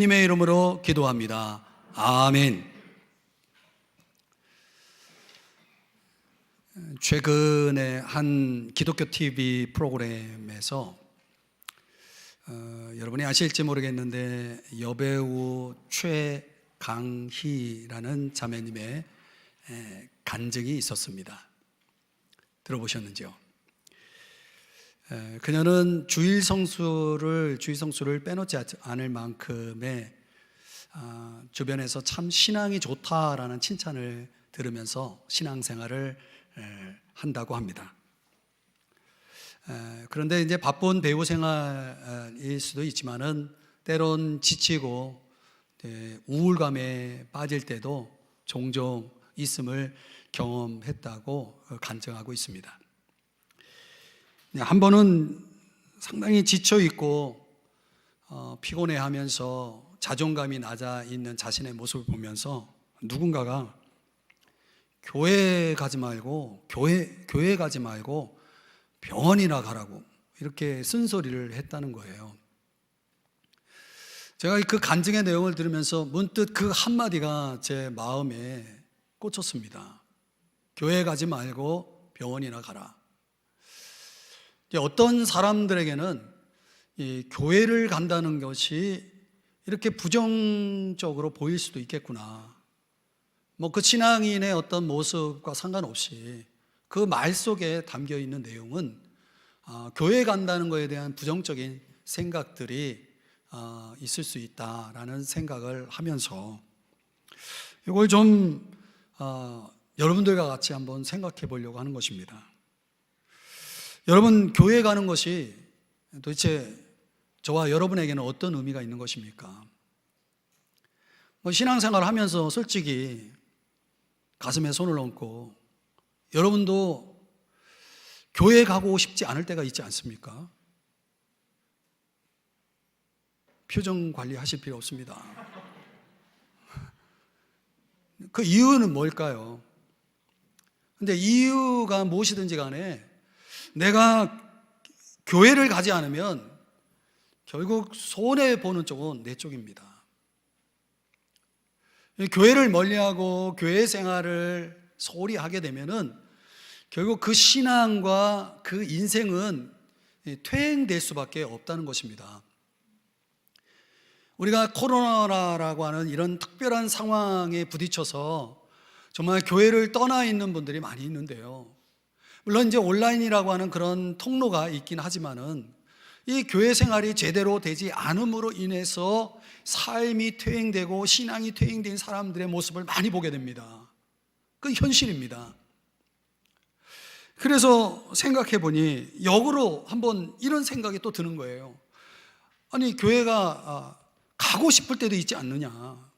님의 이름으로 기도합니다. 아멘. 최근에 한 기독교 TV 프로그램에서 여러분이 아실지 모르겠는데 여배우 최강희라는 자매님의 간증이 있었습니다. 들어보셨는지요? 그녀는 주일 성수를 빼놓지 않을 만큼의 주변에서 참 신앙이 좋다라는 칭찬을 들으면서 신앙생활을 한다고 합니다. 그런데 이제 바쁜 배우 생활일 수도 있지만은 때론 지치고 우울감에 빠질 때도 종종 있음을 경험했다고 간증하고 있습니다. 한 번은 상당히 지쳐 있고 피곤해하면서 자존감이 낮아 있는 자신의 모습을 보면서 누군가가 교회 가지 말고 병원이나 가라고 이렇게 쓴소리를 했다는 거예요. 제가 그 간증의 내용을 들으면서 문득 그 한마디가 제 마음에 꽂혔습니다. 교회 가지 말고 병원이나 가라. 어떤 사람들에게는 이 교회를 간다는 것이 이렇게 부정적으로 보일 수도 있겠구나. 그 신앙인의 어떤 모습과 상관없이 그 말 속에 담겨 있는 내용은 교회 간다는 것에 대한 부정적인 생각들이 있을 수 있다라는 생각을 하면서 이걸 좀 여러분들과 같이 한번 생각해 보려고 하는 것입니다. 여러분, 교회 가는 것이 도대체 저와 여러분에게는 어떤 의미가 있는 것입니까? 신앙생활을 하면서 솔직히 가슴에 손을 얹고 여러분도 교회 가고 싶지 않을 때가 있지 않습니까? 표정 관리하실 필요 없습니다. 그 이유는 뭘까요? 근데 이유가 무엇이든지 간에 내가 교회를 가지 않으면 결국 손해보는 쪽은 내 쪽입니다. 교회를 멀리하고 교회 생활을 소홀히 하게 되면은 결국 그 신앙과 그 인생은 퇴행될 수밖에 없다는 것입니다. 우리가 코로나라고 하는 이런 특별한 상황에 부딪혀서 정말 교회를 떠나 있는 분들이 많이 있는데요. 물론 이제 온라인이라고 하는 그런 통로가 있긴 하지만은 이 교회 생활이 제대로 되지 않음으로 인해서 삶이 퇴행되고 신앙이 퇴행된 사람들의 모습을 많이 보게 됩니다. 그건 현실입니다. 그래서 생각해 보니 역으로 한번 이런 생각이 또 드는 거예요. 아니, 교회가 가고 싶을 때도 있지 않느냐?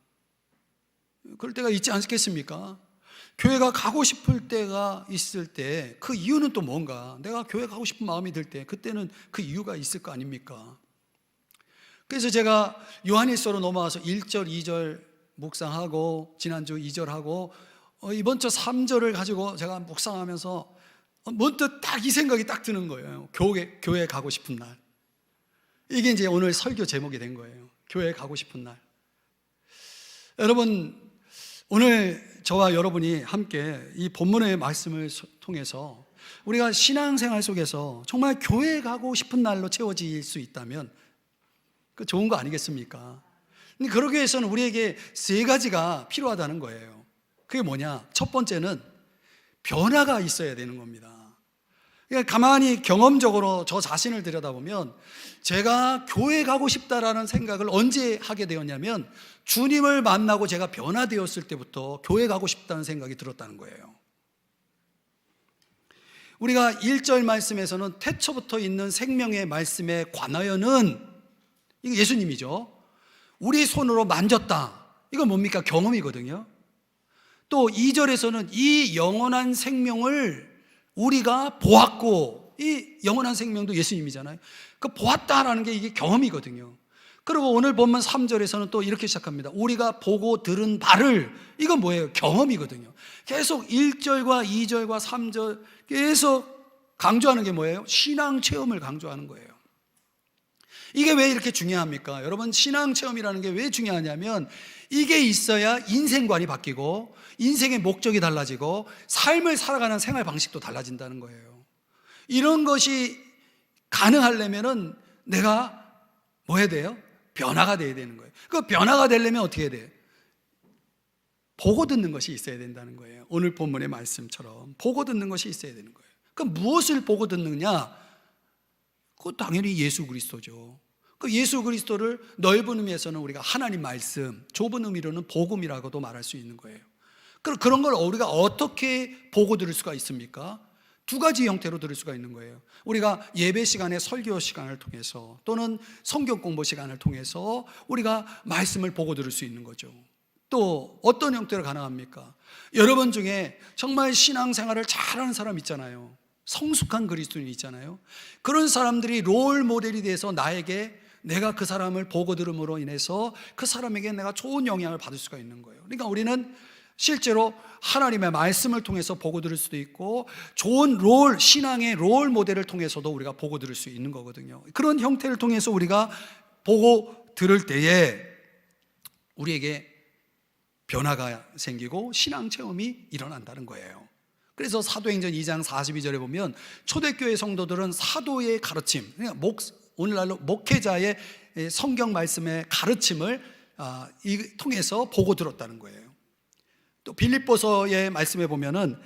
그럴 때가 있지 않겠습니까? 교회가 가고 싶을 때가 있을 때 그 이유는 또 뭔가? 내가 교회 가고 싶은 마음이 들 때 그때는 그 이유가 있을 거 아닙니까? 그래서 제가 요한일서로 넘어와서 1절, 2절 묵상하고 지난주 2절하고 이번 주 3절을 가지고 제가 묵상하면서 문득 딱 이 생각이 딱 드는 거예요. 교회 가고 싶은 날. 이게 이제 오늘 설교 제목이 된 거예요. 교회 가고 싶은 날. 여러분, 오늘 저와 여러분이 함께 이 본문의 말씀을 통해서 우리가 신앙생활 속에서 정말 교회 가고 싶은 날로 채워질 수 있다면 그 좋은 거 아니겠습니까? 근데 그러기 위해서는 우리에게 세 가지가 필요하다는 거예요. 그게 뭐냐? 첫 번째는 변화가 있어야 되는 겁니다. 그러니까 가만히 경험적으로 저 자신을 들여다보면 제가 교회 가고 싶다라는 생각을 언제 하게 되었냐면 주님을 만나고 제가 변화되었을 때부터 교회 가고 싶다는 생각이 들었다는 거예요. 우리가 1절 말씀에서는 태초부터 있는 생명의 말씀에 관하여는, 이거 예수님이죠. 우리 손으로 만졌다. 이건 뭡니까? 경험이거든요. 또 2절에서는 이 영원한 생명을 우리가 보았고, 이 영원한 생명도 예수님이잖아요. 그 보았다라는 게 이게 경험이거든요. 그리고 오늘 본문 3절에서는 또 이렇게 시작합니다. 우리가 보고 들은 바를, 이건 뭐예요? 경험이거든요. 계속 1절과 2절과 3절 계속 강조하는 게 뭐예요? 신앙 체험을 강조하는 거예요. 이게 왜 이렇게 중요합니까? 여러분, 신앙 체험이라는 게 왜 중요하냐면 이게 있어야 인생관이 바뀌고 인생의 목적이 달라지고 삶을 살아가는 생활 방식도 달라진다는 거예요. 이런 것이 가능하려면은 내가 뭐 해야 돼요? 변화가 돼야 되는 거예요. 그 변화가 되려면 어떻게 해야 돼요? 보고 듣는 것이 있어야 된다는 거예요. 오늘 본문의 말씀처럼 보고 듣는 것이 있어야 되는 거예요. 그럼 무엇을 보고 듣느냐? 그건 당연히 예수 그리스도죠. 그 예수 그리스도를 넓은 의미에서는 우리가 하나님 말씀, 좁은 의미로는 복음이라고도 말할 수 있는 거예요. 그런 걸 우리가 어떻게 보고 들을 수가 있습니까? 두 가지 형태로 들을 수가 있는 거예요. 우리가 예배 시간에 설교 시간을 통해서 또는 성경 공부 시간을 통해서 우리가 말씀을 보고 들을 수 있는 거죠. 또 어떤 형태로 가능합니까? 여러분 중에 정말 신앙생활을 잘하는 사람 있잖아요. 성숙한 그리스도인이 있잖아요. 그런 사람들이 롤 모델이 돼서 나에게 내가 그 사람을 보고 들음으로 인해서 그 사람에게 내가 좋은 영향을 받을 수가 있는 거예요. 그러니까 우리는 실제로 하나님의 말씀을 통해서 보고 들을 수도 있고 좋은 신앙의 롤 모델을 통해서도 우리가 보고 들을 수 있는 거거든요. 그런 형태를 통해서 우리가 보고 들을 때에 우리에게 변화가 생기고 신앙 체험이 일어난다는 거예요. 그래서 사도행전 2장 42절에 보면 초대교회 성도들은 사도의 가르침, 오늘날로 목회자의 성경 말씀의 가르침을 통해서 보고 들었다는 거예요. 또 빌립보서의 말씀에 보면은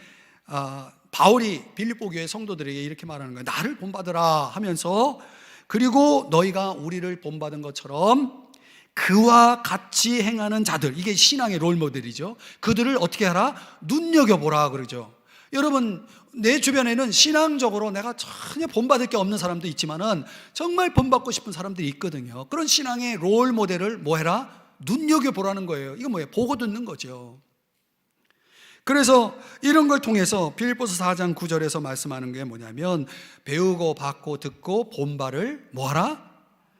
바울이 빌립보 교회 성도들에게 이렇게 말하는 거예요. 나를 본받으라 하면서 그리고 너희가 우리를 본받은 것처럼 그와 같이 행하는 자들, 이게 신앙의 롤 모델이죠. 그들을 어떻게 하라? 눈여겨보라 그러죠. 여러분, 내 주변에는 신앙적으로 내가 전혀 본받을 게 없는 사람도 있지만은 정말 본받고 싶은 사람들이 있거든요. 그런 신앙의 롤 모델을 뭐 해라? 눈여겨보라는 거예요. 이거 뭐예요? 보고 듣는 거죠. 그래서 이런 걸 통해서 빌립보서 4장 9절에서 말씀하는 게 뭐냐면 배우고 받고 듣고 본 바를 뭐하라?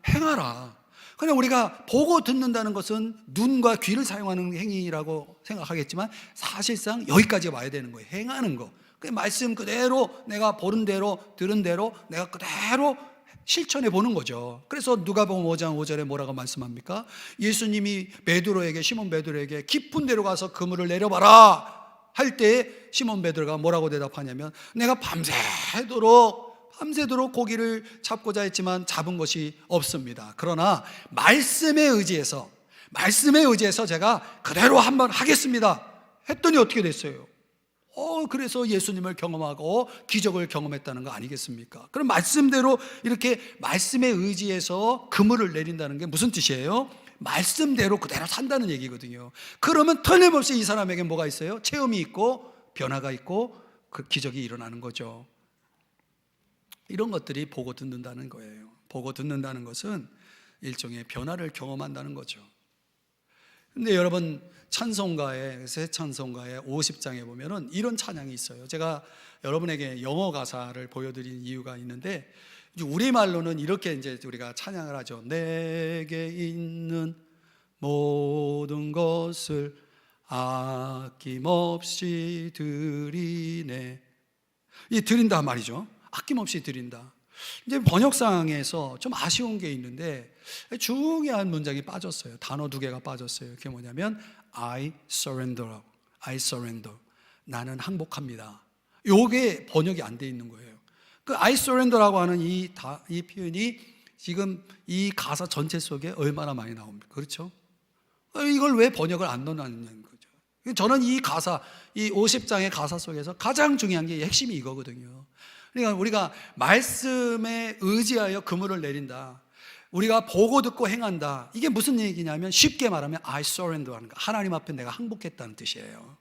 행하라. 그냥 우리가 보고 듣는다는 것은 눈과 귀를 사용하는 행위라고 생각하겠지만 사실상 여기까지 와야 되는 거예요. 행하는 거. 그 말씀 그대로 내가 보는 대로 들은 대로 내가 그대로 실천해 보는 거죠. 그래서 누가복음 5장 5절에 뭐라고 말씀합니까? 예수님이 시몬 베드로에게 깊은 데로 가서 그물을 내려봐라 할 때 시몬 베드로가 뭐라고 대답하냐면 내가 밤새도록 고기를 잡고자 했지만 잡은 것이 없습니다. 그러나 말씀에 의지해서 제가 그대로 한번 하겠습니다 했더니 어떻게 됐어요? 그래서 예수님을 경험하고 기적을 경험했다는 거 아니겠습니까? 그럼 말씀대로 이렇게 말씀에 의지해서 그물을 내린다는 게 무슨 뜻이에요? 말씀대로 그대로 산다는 얘기거든요. 그러면 틀림없이 이 사람에게 뭐가 있어요? 체험이 있고 변화가 있고 그 기적이 일어나는 거죠. 이런 것들이 보고 듣는다는 거예요. 보고 듣는다는 것은 일종의 변화를 경험한다는 거죠. 근데 여러분, 새 찬송가의 50장에 보면은 이런 찬양이 있어요. 제가 여러분에게 영어 가사를 보여드린 이유가 있는데 우리말로는 이렇게 이제 우리가 찬양을 하죠. 내게 있는 모든 것을 아낌없이 드리네. 이 드린다 말이죠. 아낌없이 드린다. 이제 번역상에서 좀 아쉬운 게 있는데 중요한 문장이 빠졌어요. 단어 두 개가 빠졌어요. 그게 뭐냐면 I surrender. 나는 항복합니다. 요게 번역이 안 돼 있는 거예요. 그 I surrender라고 하는 이 표현이 지금 이 가사 전체 속에 얼마나 많이 나옵니까? 그렇죠? 이걸 왜 번역을 안 넣어놨냐는 거죠. 저는 이 50장의 가사 속에서 가장 중요한 게 핵심이 이거거든요. 그러니까 우리가 말씀에 의지하여 그물을 내린다. 우리가 보고 듣고 행한다. 이게 무슨 얘기냐면 쉽게 말하면 I surrender 하는 거. 하나님 앞에 내가 항복했다는 뜻이에요.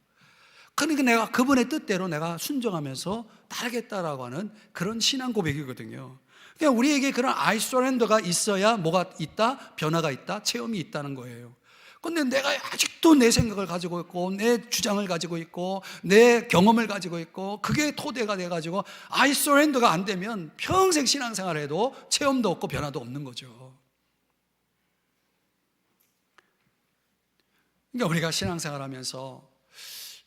그러니까 내가 그분의 뜻대로 내가 순종하면서 따르겠다라고 하는 그런 신앙 고백이거든요. 그러니까 우리에게 그런 I surrender가 있어야 뭐가 있다? 변화가 있다? 체험이 있다는 거예요. 근데 내가 아직도 내 생각을 가지고 있고 내 주장을 가지고 있고 내 경험을 가지고 있고 그게 토대가 돼가지고 I surrender가 안 되면 평생 신앙생활 해도 체험도 없고 변화도 없는 거죠. 그러니까 우리가 신앙생활 하면서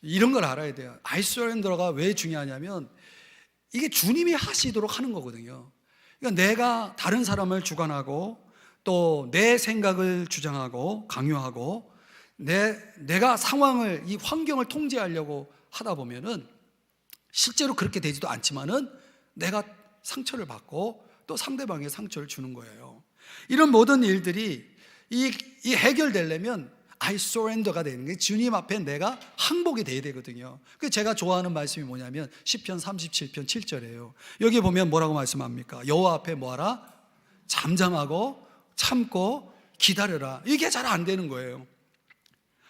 이런 걸 알아야 돼요. I surrender가 왜 중요하냐면 이게 주님이 하시도록 하는 거거든요. 그러니까 내가 다른 사람을 주관하고 또 내 생각을 주장하고 강요하고 내가 상황을, 이 환경을 통제하려고 하다 보면은 실제로 그렇게 되지도 않지만은 내가 상처를 받고 또 상대방에 상처를 주는 거예요. 이런 모든 일들이 이 해결되려면 I surrender가 되는 게, 주님 앞에 내가 항복이 돼야 되거든요. 그래서 제가 좋아하는 말씀이 뭐냐면 시편 37편 7절이에요. 여기 보면 뭐라고 말씀합니까? 여호와 앞에 뭐하라? 잠잠하고 참고 기다려라. 이게 잘 안 되는 거예요.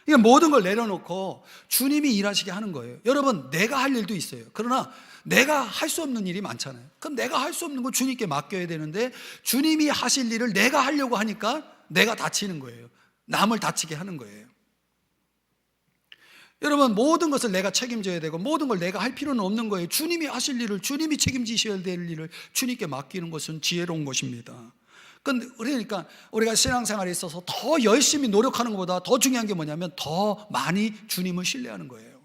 그러니까 모든 걸 내려놓고 주님이 일하시게 하는 거예요. 여러분, 내가 할 일도 있어요. 그러나 내가 할 수 없는 일이 많잖아요. 그럼 내가 할 수 없는 건 주님께 맡겨야 되는데, 주님이 하실 일을 내가 하려고 하니까 내가 다치는 거예요. 남을 다치게 하는 거예요. 여러분, 모든 것을 내가 책임져야 되고 모든 걸 내가 할 필요는 없는 거예요. 주님이 하실 일을, 주님이 책임지셔야 될 일을 주님께 맡기는 것은 지혜로운 것입니다. 그러니까 우리가 신앙생활에 있어서 더 열심히 노력하는 것보다 더 중요한 게 뭐냐면 더 많이 주님을 신뢰하는 거예요.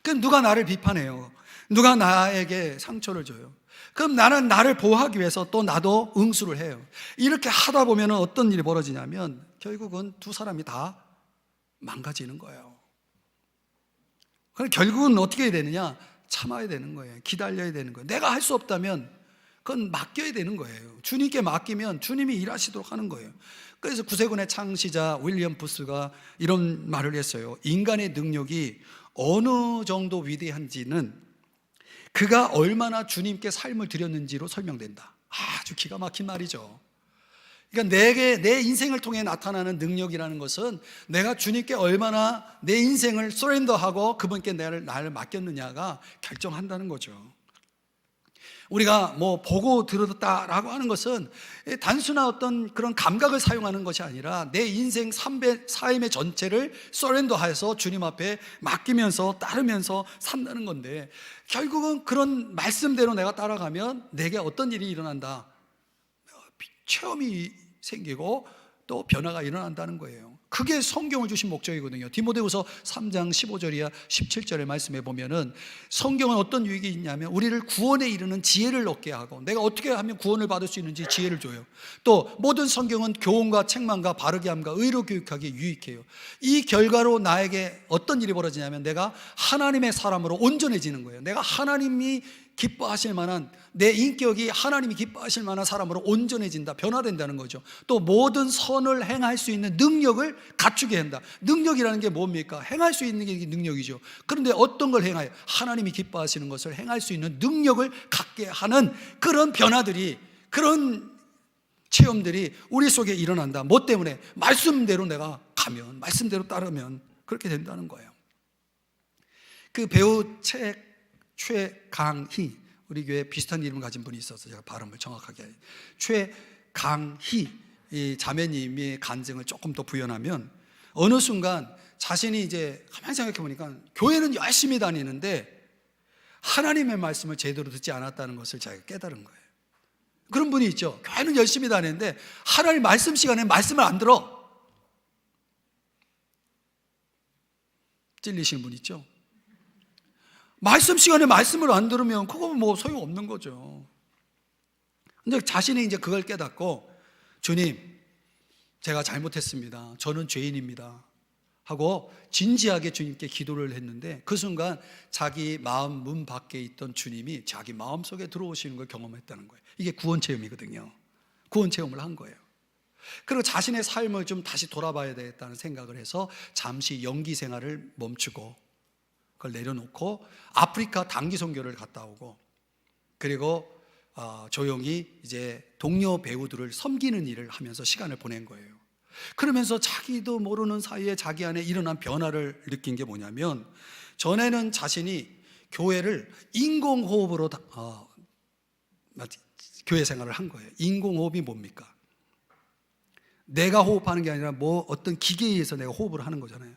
그럼 누가 나를 비판해요? 누가 나에게 상처를 줘요? 그럼 나는 나를 보호하기 위해서 또 나도 응수를 해요. 이렇게 하다 보면 어떤 일이 벌어지냐면 결국은 두 사람이 다 망가지는 거예요. 그럼 결국은 어떻게 해야 되느냐? 참아야 되는 거예요. 기다려야 되는 거예요. 내가 할 수 없다면 그건 맡겨야 되는 거예요. 주님께 맡기면 주님이 일하시도록 하는 거예요. 그래서 구세군의 창시자 윌리엄 부스가 이런 말을 했어요. 인간의 능력이 어느 정도 위대한지는 그가 얼마나 주님께 삶을 드렸는지로 설명된다. 아주 기가 막힌 말이죠. 그러니까 내 인생을 통해 나타나는 능력이라는 것은 내가 주님께 얼마나 내 인생을 서렌더하고 그분께 나를 맡겼느냐가 결정한다는 거죠. 우리가 뭐 보고 들었다라고 하는 것은 단순한 어떤 그런 감각을 사용하는 것이 아니라 내 인생 삶의 전체를 서렌더해서 주님 앞에 맡기면서 따르면서 산다는 건데, 결국은 그런 말씀대로 내가 따라가면 내게 어떤 일이 일어난다? 체험이 생기고 또 변화가 일어난다는 거예요. 그게 성경을 주신 목적이거든요. 디모데후서 3장 15절이야 17절의 말씀에 보면은 성경은 어떤 유익이 있냐면 우리를 구원에 이르는 지혜를 얻게 하고, 내가 어떻게 하면 구원을 받을 수 있는지 지혜를 줘요. 또 모든 성경은 교훈과 책망과 바르게 함과 의로 교육하기에 유익해요. 이 결과로 나에게 어떤 일이 벌어지냐면 내가 하나님의 사람으로 온전해지는 거예요. 내가 하나님이 기뻐하실 만한, 내 인격이 하나님이 기뻐하실 만한 사람으로 온전해진다, 변화된다는 거죠. 또 모든 선을 행할 수 있는 능력을 갖추게 한다. 능력이라는 게 뭡니까? 행할 수 있는 게 능력이죠. 그런데 어떤 걸 행하여? 하나님이 기뻐하시는 것을 행할 수 있는 능력을 갖게 하는 그런 변화들이, 그런 체험들이 우리 속에 일어난다. 뭐 때문에? 말씀대로 내가 가면, 말씀대로 따르면 그렇게 된다는 거예요. 그 배우 최강희, 우리 교회에 비슷한 이름을 가진 분이 있어서 제가 발음을 정확하게 해요. 최강희 이 자매님의 간증을 조금 더 부연하면, 어느 순간 자신이 이제 가만히 생각해 보니까 교회는 열심히 다니는데 하나님의 말씀을 제대로 듣지 않았다는 것을 제가 깨달은 거예요. 그런 분이 있죠. 교회는 열심히 다니는데 하나님 말씀 시간에 말씀을 안 들어. 찔리시는 분 있죠. 말씀 시간에 말씀을 안 들으면 그거 뭐 소용없는 거죠. 근데 자신이 이제 그걸 깨닫고, 주님, 제가 잘못했습니다. 저는 죄인입니다. 하고 진지하게 주님께 기도를 했는데, 그 순간 자기 마음 문 밖에 있던 주님이 자기 마음속에 들어오시는 걸 경험했다는 거예요. 이게 구원 체험이거든요. 구원 체험을 한 거예요. 그리고 자신의 삶을 좀 다시 돌아봐야 되겠다는 생각을 해서 잠시 연기 생활을 멈추고 그걸 내려놓고 아프리카 단기 선교를 갔다 오고, 그리고 조용히 이제 동료 배우들을 섬기는 일을 하면서 시간을 보낸 거예요. 그러면서 자기도 모르는 사이에 자기 안에 일어난 변화를 느낀 게 뭐냐면, 전에는 자신이 교회를 인공호흡으로 교회 생활을 한 거예요. 인공호흡이 뭡니까? 내가 호흡하는 게 아니라 뭐 어떤 기계에 의해서 내가 호흡을 하는 거잖아요.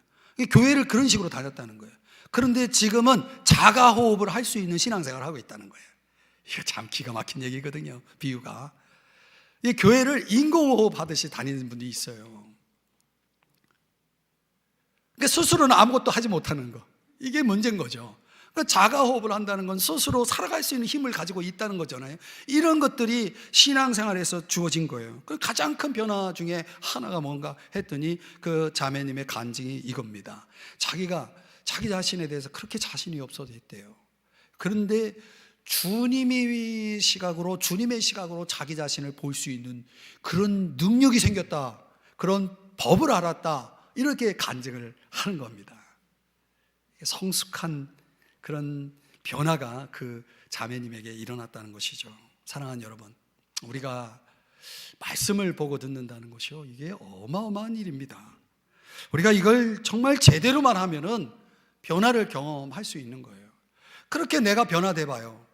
교회를 그런 식으로 다녔다는 거예요. 그런데 지금은 자가 호흡을 할 수 있는 신앙생활을 하고 있다는 거예요. 이거 참 기가 막힌 얘기거든요, 비유가. 이 교회를 인공호흡 하듯이 다니는 분이 있어요. 그러니까 스스로는 아무것도 하지 못하는 거, 이게 문제인 거죠. 그 자가호흡을 한다는 건 스스로 살아갈 수 있는 힘을 가지고 있다는 거잖아요. 이런 것들이 신앙생활에서 주어진 거예요. 그 가장 큰 변화 중에 하나가 뭔가 했더니 그 자매님의 간증이 이겁니다. 자기가 자기 자신에 대해서 그렇게 자신이 없어져 있대요. 그런데 주님의 시각으로 자기 자신을 볼 수 있는 그런 능력이 생겼다, 그런 법을 알았다, 이렇게 간증을 하는 겁니다. 성숙한 그런 변화가 그 자매님에게 일어났다는 것이죠. 사랑하는 여러분, 우리가 말씀을 보고 듣는다는 것이요, 이게 어마어마한 일입니다. 우리가 이걸 정말 제대로만 하면은 변화를 경험할 수 있는 거예요. 그렇게 내가 변화돼 봐요.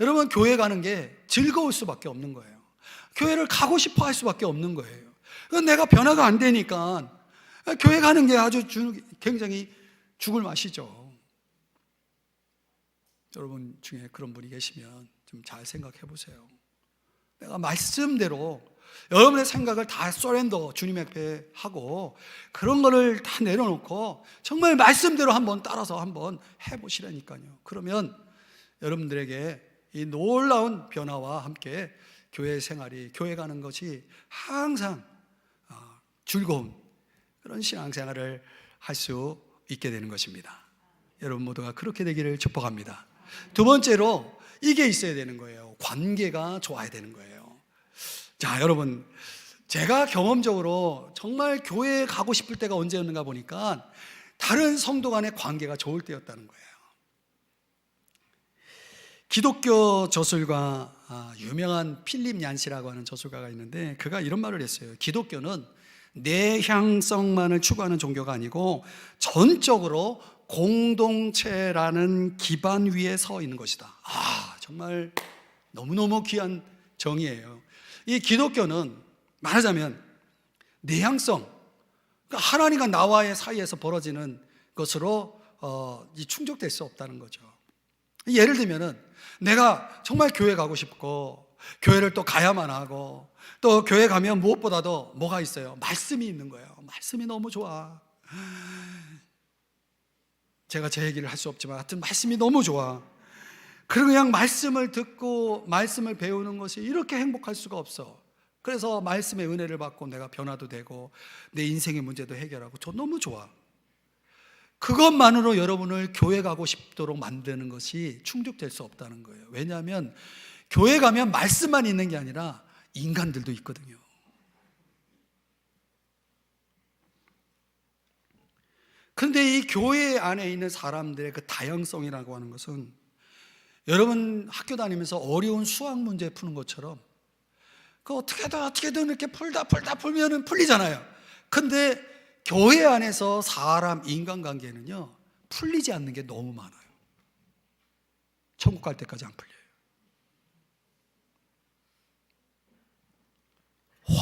여러분, 교회 가는 게 즐거울 수밖에 없는 거예요. 교회를 가고 싶어 할 수밖에 없는 거예요. 내가 변화가 안 되니까 교회 가는 게 아주 굉장히 죽을 맛이죠. 여러분 중에 그런 분이 계시면 좀 잘 생각해 보세요. 내가 말씀대로 여러분의 생각을 다 서렌더 주님 앞에 하고 그런 거를 다 내려놓고 정말 말씀대로 한번 따라서 한번 해보시라니까요. 그러면 여러분들에게 이 놀라운 변화와 함께 교회 생활이, 교회 가는 것이 항상 즐거운 그런 신앙생활을 할 수 있게 되는 것입니다. 여러분 모두가 그렇게 되기를 축복합니다. 두 번째로 이게 있어야 되는 거예요. 관계가 좋아야 되는 거예요. 자, 여러분, 제가 경험적으로 정말 교회에 가고 싶을 때가 언제였는가 보니까 다른 성도 간의 관계가 좋을 때였다는 거예요. 기독교 저술가, 유명한 필립 얀시라고 하는 저술가가 있는데 그가 이런 말을 했어요. 기독교는 내향성만을 추구하는 종교가 아니고 전적으로 공동체라는 기반 위에 서 있는 것이다. 정말 너무너무 귀한 정의예요. 이 기독교는 말하자면 내향성, 그러니까 하나님과 나와의 사이에서 벌어지는 것으로 충족될 수 없다는 거죠. 예를 들면은 내가 정말 교회 가고 싶고 교회를 또 가야만 하고 또 교회 가면 무엇보다도 뭐가 있어요? 말씀이 있는 거예요. 말씀이 너무 좋아. 제가 제 얘기를 할 수 없지만 하여튼 말씀이 너무 좋아. 그리고 그냥 말씀을 듣고 말씀을 배우는 것이 이렇게 행복할 수가 없어. 그래서 말씀의 은혜를 받고 내가 변화도 되고 내 인생의 문제도 해결하고 저 너무 좋아. 그것만으로 여러분을 교회 가고 싶도록 만드는 것이 충족될 수 없다는 거예요. 왜냐하면 교회 가면 말씀만 있는 게 아니라 인간들도 있거든요. 그런데 이 교회 안에 있는 사람들의 그 다양성이라고 하는 것은 여러분 학교 다니면서 어려운 수학 문제 푸는 것처럼 그 어떻게든 이렇게 풀다 풀면은 풀리잖아요. 근데 교회 안에서 사람 인간관계는요 풀리지 않는 게 너무 많아요. 천국 갈 때까지 안 풀려요.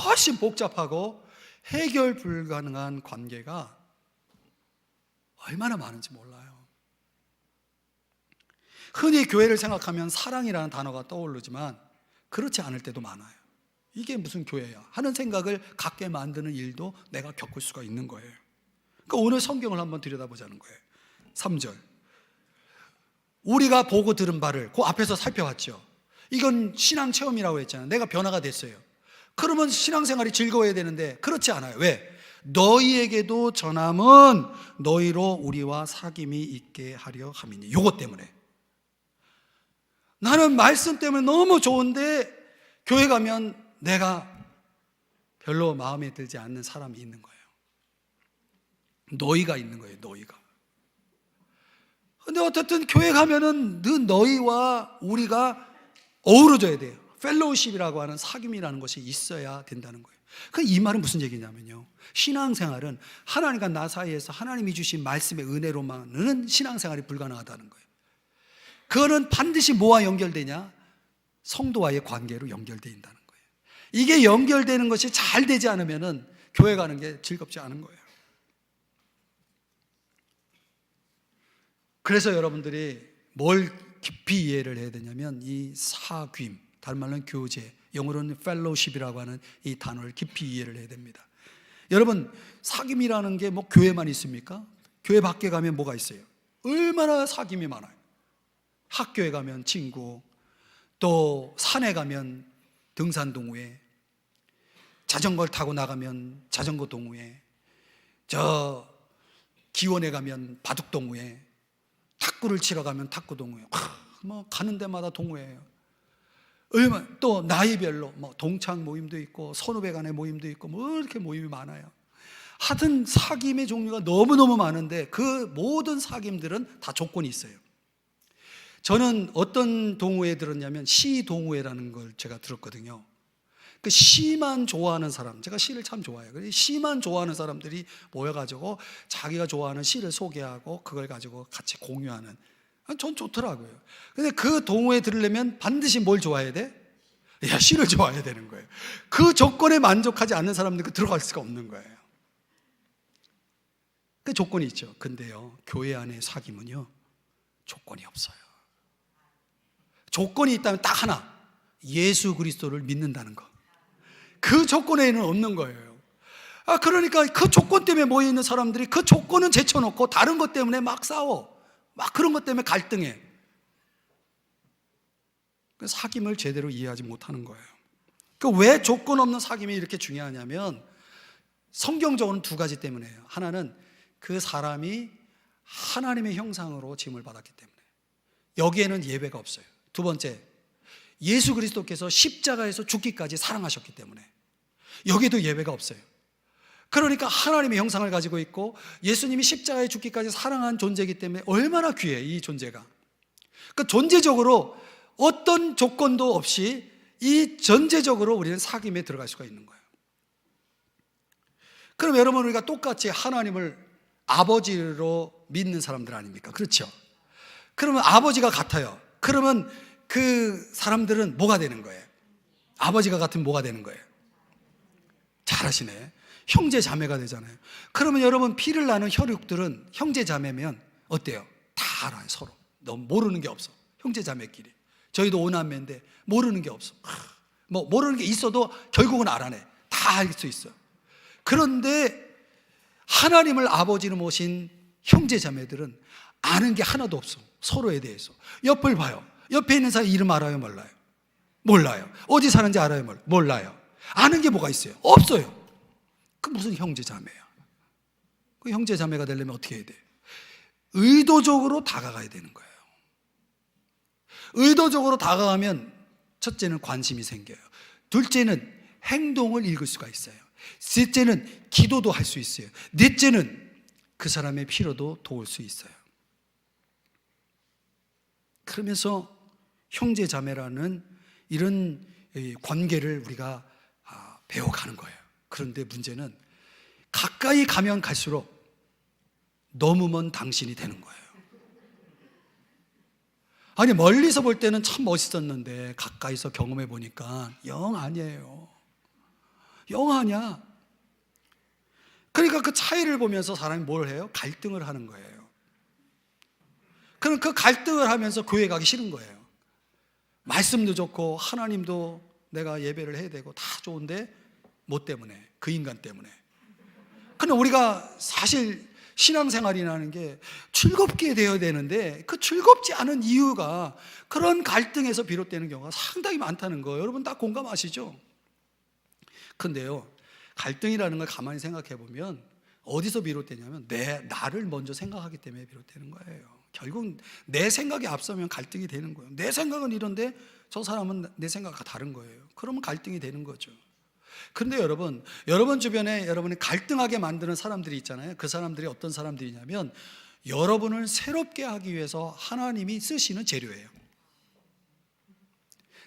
훨씬 복잡하고 해결 불가능한 관계가 얼마나 많은지 몰라요. 흔히 교회를 생각하면 사랑이라는 단어가 떠오르지만 그렇지 않을 때도 많아요. 이게 무슨 교회야 하는 생각을 갖게 만드는 일도 내가 겪을 수가 있는 거예요. 그러니까 오늘 성경을 한번 들여다보자는 거예요. 3절, 우리가 보고 들은 바를 그 앞에서 살펴봤죠. 이건 신앙 체험이라고 했잖아요. 내가 변화가 됐어요. 그러면 신앙생활이 즐거워야 되는데 그렇지 않아요. 왜? 너희에게도 전함은 너희로 우리와 사귐이 있게 하려 함이니. 요것 때문에 나는 말씀 때문에 너무 좋은데 교회 가면 내가 별로 마음에 들지 않는 사람이 있는 거예요. 너희가 있는 거예요. 너희가. 근데 어쨌든 교회 가면은 너희와 우리가 어우러져야 돼요. 펠로우십이라고 하는 사귐이라는 것이 있어야 된다는 거예요. 이 말은 무슨 얘기냐면요, 신앙생활은 하나님과 나 사이에서 하나님이 주신 말씀의 은혜로만은 신앙생활이 불가능하다는 거예요. 그거는 반드시 뭐와 연결되냐? 성도와의 관계로 연결되어 있다는 거예요. 이게 연결되는 것이 잘 되지 않으면은 교회 가는 게 즐겁지 않은 거예요. 그래서 여러분들이 뭘 깊이 이해를 해야 되냐면 이 사귐, 다른 말로는 교제, 영어로는 fellowship이라고 하는 이 단어를 깊이 이해를 해야 됩니다. 여러분, 사귐이라는 게 뭐 교회만 있습니까? 교회 밖에 가면 뭐가 있어요? 얼마나 사귐이 많아요. 학교에 가면 친구, 또 산에 가면 등산 동호회, 자전거를 타고 나가면 자전거 동호회, 저 기원에 가면 바둑 동호회, 탁구를 치러 가면 탁구 동호회. 뭐 가는 데마다 동호회예요. 얼마 또 나이별로 뭐 동창 모임도 있고 선후배 간의 모임도 있고 뭐 이렇게 모임이 많아요. 하여튼 사귐의 종류가 너무너무 많은데 그 모든 사귐들은 다 조건이 있어요. 저는 어떤 동호회에 들었냐면 시 동호회라는 걸 제가 들었거든요. 그 시만 좋아하는 사람, 제가 시를 참 좋아해요. 그래서 시만 좋아하는 사람들이 모여가지고 자기가 좋아하는 시를 소개하고 그걸 가지고 같이 공유하는, 전 좋더라고요. 근데 그 동호회 들으려면 반드시 뭘 좋아해야 돼? 야, 시를 좋아해야 되는 거예요. 그 조건에 만족하지 않는 사람들은 들어갈 수가 없는 거예요. 그 조건이 있죠. 근데요, 교회 안에 사귐은요, 조건이 없어요. 조건이 있다면 딱 하나, 예수 그리스도를 믿는다는 거. 그 조건에는 없는 거예요. 그러니까 그 조건 때문에 모여 있는 사람들이 그 조건은 제쳐놓고 다른 것 때문에 막 싸워. 막 그런 것 때문에 갈등해. 사귐을 제대로 이해하지 못하는 거예요. 왜 조건 없는 사귐이 이렇게 중요하냐면 성경적으로는 두 가지 때문에요. 하나는 그 사람이 하나님의 형상으로 지음을 받았기 때문에 여기에는 예외가 없어요. 두 번째, 예수 그리스도께서 십자가에서 죽기까지 사랑하셨기 때문에 여기도 예외가 없어요. 그러니까 하나님의 형상을 가지고 있고 예수님이 십자가에 죽기까지 사랑한 존재이기 때문에 얼마나 귀해, 이 존재가. 그러니까 존재적으로 어떤 조건도 없이 이 전제적으로 우리는 사귐에 들어갈 수가 있는 거예요. 그럼 여러분, 우리가 똑같이 하나님을 아버지로 믿는 사람들 아닙니까? 그렇죠? 그러면 아버지가 같아요. 그러면 그 사람들은 뭐가 되는 거예요? 아버지가 같으면 뭐가 되는 거예요? 잘하시네. 형제 자매가 되잖아요. 그러면 여러분, 피를 나는 혈육들은 형제 자매면 어때요? 다 알아요, 서로. 너무 모르는 게 없어. 형제 자매끼리. 저희도 오남매인데 모르는 게 없어. 뭐 모르는 게 있어도 결국은 알아내. 다 알 수 있어요. 그런데 하나님을 아버지로 모신 형제 자매들은 아는 게 하나도 없어. 서로에 대해서. 옆을 봐요. 옆에 있는 사람 이름 알아요, 몰라요? 몰라요. 어디 사는지 알아요, 몰라요? 아는 게 뭐가 있어요? 없어요. 그 무슨 형제 자매야? 그 형제 자매가 되려면 어떻게 해야 돼요? 의도적으로 다가가야 되는 거예요. 의도적으로 다가가면 첫째는 관심이 생겨요. 둘째는 행동을 읽을 수가 있어요. 셋째는 기도도 할 수 있어요. 넷째는 그 사람의 필요도 도울 수 있어요. 그러면서 형제 자매라는 이런 관계를 우리가 배워가는 거예요. 그런데 문제는 가까이 가면 갈수록 너무 먼 당신이 되는 거예요. 아니, 멀리서 볼 때는 참 멋있었는데 가까이서 경험해 보니까 영 아니에요. 영 아니야. 그러니까 그 차이를 보면서 사람이 뭘 해요? 갈등을 하는 거예요. 그럼 그 갈등을 하면서 교회 가기 싫은 거예요. 말씀도 좋고 하나님도 내가 예배를 해야 되고 다 좋은데 뭐 때문에? 그 인간 때문에. 근데 우리가 사실 신앙생활이라는 게 즐겁게 되어야 되는데 그 즐겁지 않은 이유가 그런 갈등에서 비롯되는 경우가 상당히 많다는 거예요. 여러분 다 공감하시죠? 근데요, 갈등이라는 걸 가만히 생각해 보면 어디서 비롯되냐면 나를 먼저 생각하기 때문에 비롯되는 거예요. 결국 내 생각이 앞서면 갈등이 되는 거예요. 내 생각은 이런데 저 사람은 내 생각과 다른 거예요. 그러면 갈등이 되는 거죠. 그런데 여러분 주변에 여러분이 갈등하게 만드는 사람들이 있잖아요. 그 사람들이 어떤 사람들이냐면 여러분을 새롭게 하기 위해서 하나님이 쓰시는 재료예요.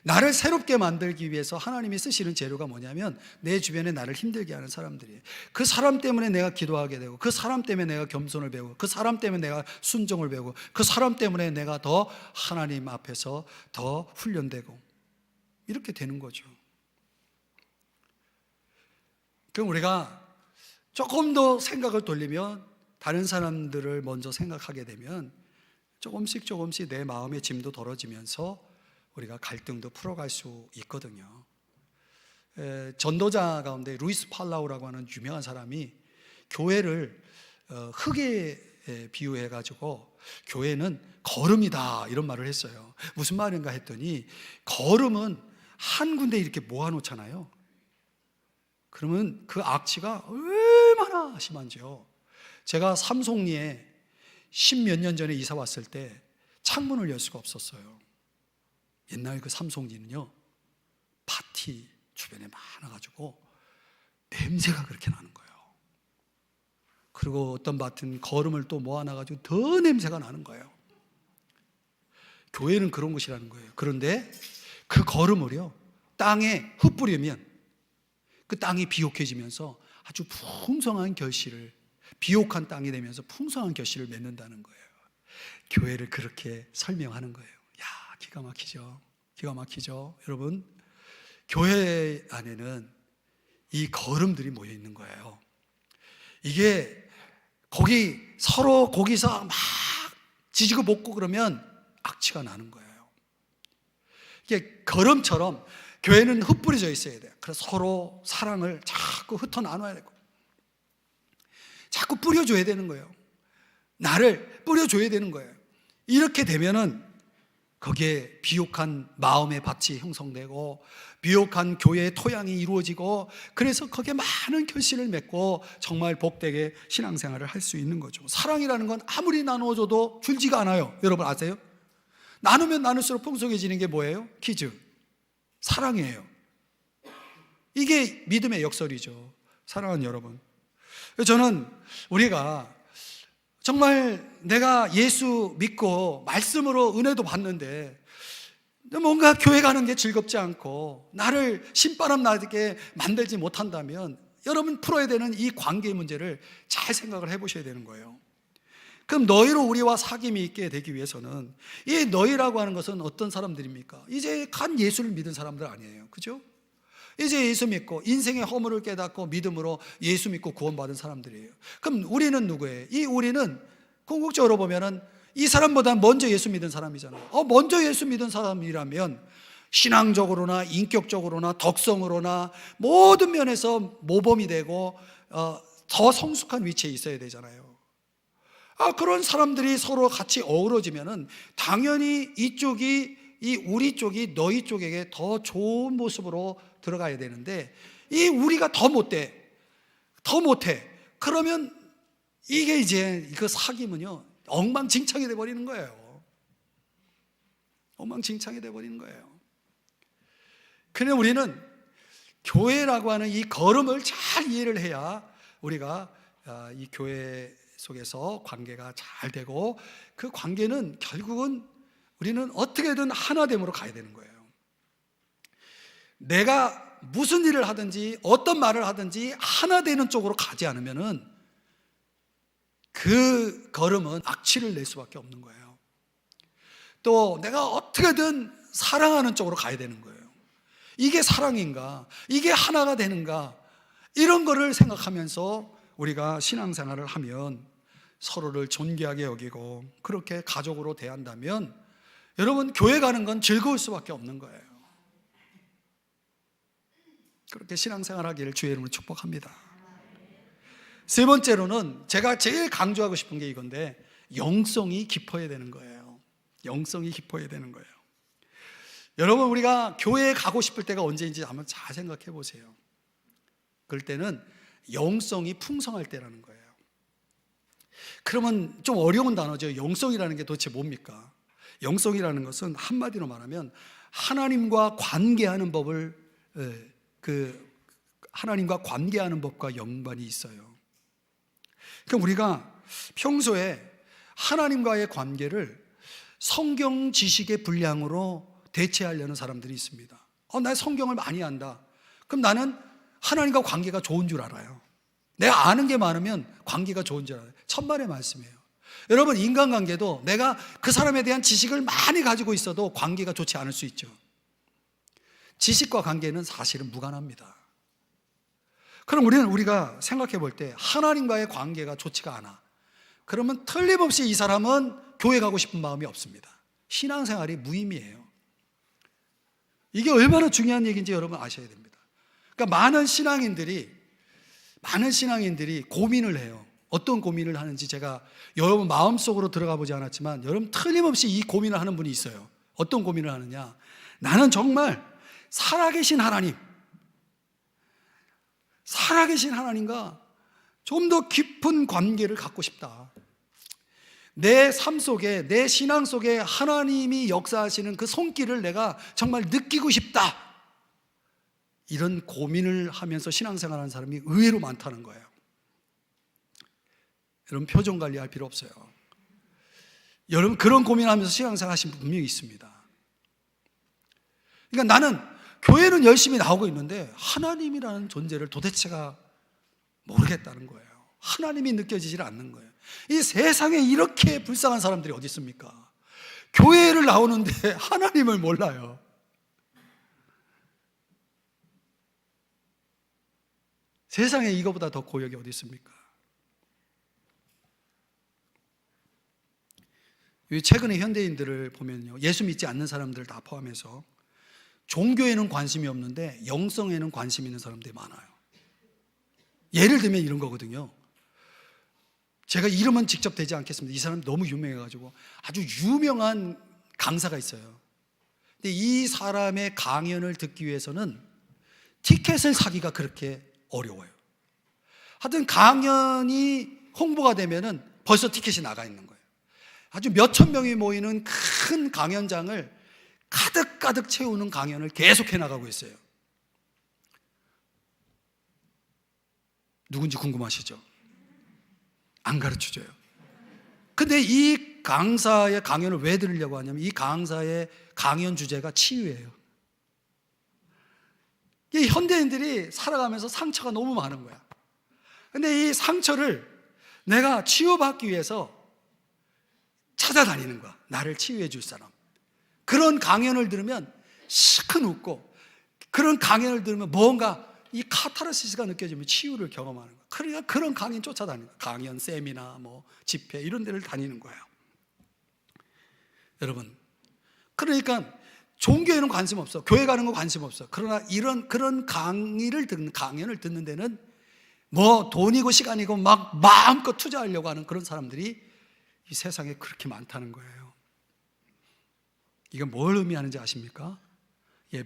나를 새롭게 만들기 위해서 하나님이 쓰시는 재료가 뭐냐면 내 주변에 나를 힘들게 하는 사람들이에요. 그 사람 때문에 내가 기도하게 되고, 그 사람 때문에 내가 겸손을 배우고, 그 사람 때문에 내가 순종을 배우고, 그 사람 때문에 내가 더 하나님 앞에서 더 훈련되고, 이렇게 되는 거죠. 그럼 우리가 조금 더 생각을 돌리면, 다른 사람들을 먼저 생각하게 되면 조금씩 내 마음의 짐도 덜어지면서 우리가 갈등도 풀어갈 수 있거든요. 전도자 가운데 루이스 팔라우라고 하는 유명한 사람이 교회를 흙에 비유해 가지고 교회는 걸음이다 이런 말을 했어요. 무슨 말인가 했더니 걸음은 한 군데 이렇게 모아놓잖아요. 그러면 그 악취가 얼마나 심한지요. 제가 삼송리에 10몇 년 전에 이사 왔을 때 창문을 열 수가 없었어요. 옛날 그 삼송리는요, 밭이 주변에 많아가지고 냄새가 그렇게 나는 거예요. 그리고 어떤 밭은 거름을 또 모아놔가지고 더 냄새가 나는 거예요. 교회는 그런 곳이라는 거예요. 그런데 그 거름을요, 땅에 흩뿌리면 그 땅이 비옥해지면서 아주 풍성한 결실을, 비옥한 땅이 되면서 풍성한 결실을 맺는다는 거예요. 교회를 그렇게 설명하는 거예요. 야, 기가 막히죠. 기가 막히죠. 여러분, 교회 안에는 이 거름들이 모여 있는 거예요. 이게 거기 서로 거기서 막 지지고 볶고 그러면 악취가 나는 거예요. 이게 거름처럼 교회는 흩뿌려져 있어야 돼요. 그래서 서로 사랑을 자꾸 흩어 나눠야 되고 자꾸 뿌려줘야 되는 거예요. 나를 뿌려줘야 되는 거예요. 이렇게 되면은 거기에 비옥한 마음의 밭이 형성되고 비옥한 교회의 토양이 이루어지고 그래서 거기에 많은 결실을 맺고 정말 복되게 신앙생활을 할 수 있는 거죠. 사랑이라는 건 아무리 나누어줘도 줄지가 않아요. 여러분 아세요? 나누면 나눌수록 풍성해지는 게 뭐예요? 퀴즈. 사랑이에요. 이게 믿음의 역설이죠. 사랑하는 여러분, 저는 우리가 정말 내가 예수 믿고 말씀으로 은혜도 받는데 뭔가 교회 가는 게 즐겁지 않고 나를 신바람 나게 만들지 못한다면 여러분 풀어야 되는 이 관계의 문제를 잘 생각을 해보셔야 되는 거예요. 그럼 너희로 우리와 사귐이 있게 되기 위해서는, 이 너희라고 하는 것은 어떤 사람들입니까? 이제 간 예수를 믿은 사람들 아니에요. 그죠? 이제 예수 믿고 인생의 허물을 깨닫고 믿음으로 예수 믿고 구원받은 사람들이에요. 그럼 우리는 누구예요? 이 우리는 궁극적으로 보면은 이 사람보다 먼저 예수 믿은 사람이잖아요. 먼저 예수 믿은 사람이라면 신앙적으로나 인격적으로나 덕성으로나 모든 면에서 모범이 되고 더 성숙한 위치에 있어야 되잖아요. 그런 사람들이 서로 같이 어우러지면은 당연히 이쪽이, 이 우리 쪽이 너희 쪽에게 더 좋은 모습으로 들어가야 되는데 이 우리가 더 못해. 그러면 이게 이제 그 사귐은요 엉망진창이 돼버리는 거예요. 엉망진창이 돼버리는 거예요. 그런데 우리는 교회라고 하는 이 걸음을 잘 이해를 해야 우리가 이 교회 속에서 관계가 잘 되고 그 관계는 결국은 우리는 어떻게든 하나됨으로 가야 되는 거예요. 내가 무슨 일을 하든지 어떤 말을 하든지 하나 되는 쪽으로 가지 않으면은 그 걸음은 악취를 낼 수밖에 없는 거예요. 또 내가 어떻게든 사랑하는 쪽으로 가야 되는 거예요. 이게 사랑인가? 이게 하나가 되는가? 이런 거를 생각하면서 우리가 신앙생활을 하면 서로를 존귀하게 여기고 그렇게 가족으로 대한다면 여러분 교회 가는 건 즐거울 수밖에 없는 거예요. 그렇게 신앙생활하기를 주의 이름으로 축복합니다. 세 번째로는 제가 제일 강조하고 싶은 게 이건데 영성이 깊어야 되는 거예요. 영성이 깊어야 되는 거예요. 여러분 우리가 교회에 가고 싶을 때가 언제인지 한번 잘 생각해 보세요. 그럴 때는 영성이 풍성할 때라는 거예요. 그러면 좀 어려운 단어죠. 영성이라는 게 도대체 뭡니까? 영성이라는 것은 한마디로 말하면 하나님과 관계하는 법을 하나님과 관계하는 법과 연관이 있어요. 그러니까 우리가 평소에 하나님과의 관계를 성경 지식의 분량으로 대체하려는 사람들이 있습니다. 나 성경을 많이 안다. 그럼 나는 하나님과 관계가 좋은 줄 알아요. 내가 아는 게 많으면 관계가 좋은 줄 알아요. 천만의 말씀이에요. 여러분 인간관계도 내가 그 사람에 대한 지식을 많이 가지고 있어도 관계가 좋지 않을 수 있죠. 지식과 관계는 사실은 무관합니다. 그럼 우리가 생각해 볼 때 하나님과의 관계가 좋지가 않아. 그러면 틀림없이 이 사람은 교회 가고 싶은 마음이 없습니다. 신앙생활이 무의미해요. 이게 얼마나 중요한 얘기인지 여러분 아셔야 됩니다. 그러니까 많은 신앙인들이 고민을 해요. 어떤 고민을 하는지 제가 여러분 마음속으로 들어가 보지 않았지만 여러분 틀림없이 이 고민을 하는 분이 있어요. 어떤 고민을 하느냐? 나는 정말 살아계신 하나님과 좀 더 깊은 관계를 갖고 싶다. 내 삶 속에, 내 신앙 속에 하나님이 역사하시는 그 손길을 내가 정말 느끼고 싶다. 이런 고민을 하면서 신앙생활하는 사람이 의외로 많다는 거예요. 여러분 표정 관리할 필요 없어요. 여러분 그런 고민하면서 신앙생활 하신 분 분명히 있습니다. 그러니까 나는 교회는 열심히 나오고 있는데 하나님이라는 존재를 도대체가 모르겠다는 거예요. 하나님이 느껴지질 않는 거예요. 이 세상에 이렇게 불쌍한 사람들이 어디 있습니까? 교회를 나오는데 하나님을 몰라요. 세상에 이거보다 더 고역이 어디 있습니까? 최근에 현대인들을 보면요, 예수 믿지 않는 사람들을 다 포함해서 종교에는 관심이 없는데 영성에는 관심 있는 사람들이 많아요. 예를 들면 이런 거거든요. 제가 이름은 직접 대지 않겠습니다. 이 사람 너무 유명해가지고 아주 유명한 강사가 있어요. 근데 이 사람의 강연을 듣기 위해서는 티켓을 사기가 그렇게 어려워요. 하여튼 강연이 홍보가 되면은 벌써 티켓이 나가 있는 거예요. 아주 몇천 명이 모이는 큰 강연장을 가득가득 채우는 강연을 계속해 나가고 있어요. 누군지 궁금하시죠? 안 가르쳐줘요. 근데 이 강사의 강연을 왜 들으려고 하냐면 이 강사의 강연 주제가 치유예요. 이 현대인들이 살아가면서 상처가 너무 많은 거야. 근데 이 상처를 내가 치유받기 위해서 찾아다니는 거야. 나를 치유해 줄 사람. 그런 강연을 들으면 시큰 웃고, 그런 강연을 들으면 뭔가 이 카타르시스가 느껴지면 치유를 경험하는 거야. 그러니까 그런 강연 쫓아다니는 거야. 강연, 세미나, 집회 이런 데를 다니는 거예요. 여러분, 그러니까 종교에는 관심 없어. 교회 가는 거 관심 없어. 그러나 그런 강연을 듣는 데는 돈이고 시간이고 막 마음껏 투자하려고 하는 그런 사람들이 이 세상에 그렇게 많다는 거예요. 이건 뭘 의미하는지 아십니까?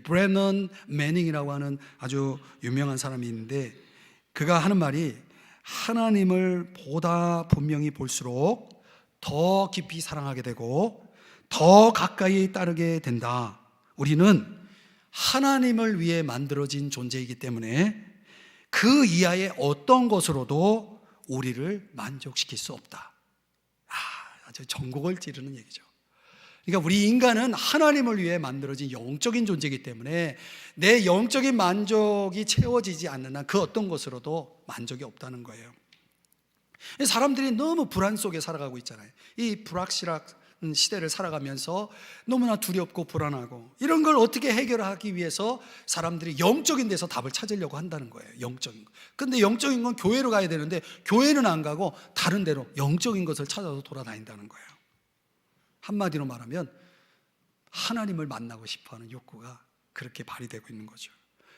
브래넌 매닝이라고 하는 아주 유명한 사람이 있는데 그가 하는 말이 하나님을 보다 분명히 볼수록 더 깊이 사랑하게 되고 더 가까이 따르게 된다. 우리는 하나님을 위해 만들어진 존재이기 때문에 그 이하의 어떤 것으로도 우리를 만족시킬 수 없다. 아주 전곡을 찌르는 얘기죠. 그러니까 우리 인간은 하나님을 위해 만들어진 영적인 존재이기 때문에 내 영적인 만족이 채워지지 않는 한 그 어떤 것으로도 만족이 없다는 거예요. 사람들이 너무 불안 속에 살아가고 있잖아요. 이 불확실한 시대를 살아가면서 너무나 두렵고 불안하고 이런 걸 어떻게 해결하기 위해서 사람들이 영적인 데서 답을 찾으려고 한다는 거예요. 영적인 거. 근데 영적인 건 교회로 가야 되는데 교회는 안 가고 다른 데로 영적인 것을 찾아서 돌아다닌다는 거예요. 한마디로 말하면 하나님을 만나고 싶어하는 욕구가 그렇게 발휘되고 있는 거죠.